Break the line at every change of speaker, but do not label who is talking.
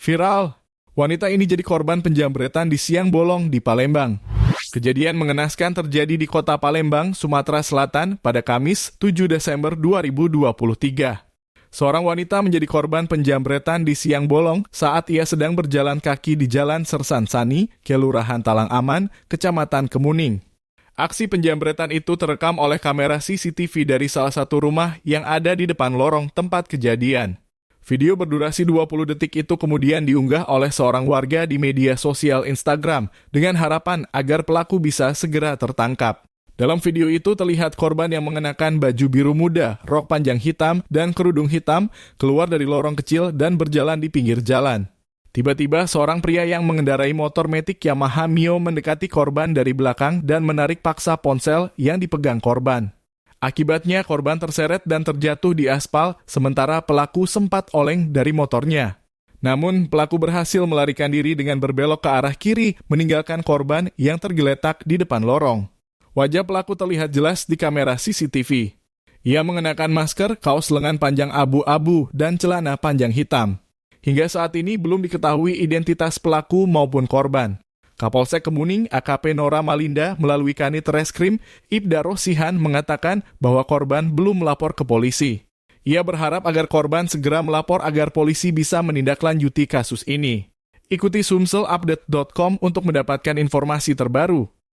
Viral, wanita ini jadi korban penjambretan di siang bolong di Palembang. Kejadian mengenaskan terjadi di kota Palembang, Sumatera Selatan pada Kamis 7 Desember 2023. Seorang wanita menjadi korban penjambretan di siang bolong saat ia sedang berjalan kaki di Jalan Sersansani, Kelurahan Talang Aman, Kecamatan Kemuning. Aksi penjambretan itu terekam oleh kamera CCTV dari salah satu rumah yang ada di depan lorong tempat kejadian. Video berdurasi 20 detik itu kemudian diunggah oleh seorang warga di media sosial Instagram dengan harapan agar pelaku bisa segera tertangkap. Dalam video itu terlihat korban yang mengenakan baju biru muda, rok panjang hitam, dan kerudung hitam keluar dari lorong kecil dan berjalan di pinggir jalan. Tiba-tiba seorang pria yang mengendarai motor metik Yamaha Mio mendekati korban dari belakang dan menarik paksa ponsel yang dipegang korban. Akibatnya korban terseret dan terjatuh di aspal, sementara pelaku sempat oleng dari motornya. Namun, pelaku berhasil melarikan diri dengan berbelok ke arah kiri, meninggalkan korban yang tergeletak di depan lorong. Wajah pelaku terlihat jelas di kamera CCTV. Ia mengenakan masker, kaos lengan panjang abu-abu, dan celana panjang hitam. Hingga saat ini belum diketahui identitas pelaku maupun korban. Kapolsek Kemuning AKP Nora Malinda melalui Kanit Reskrim Ibda Rosihan mengatakan bahwa korban belum melapor ke polisi. Ia berharap agar korban segera melapor agar polisi bisa menindaklanjuti kasus ini. Ikuti sumselupdate.com untuk mendapatkan informasi terbaru.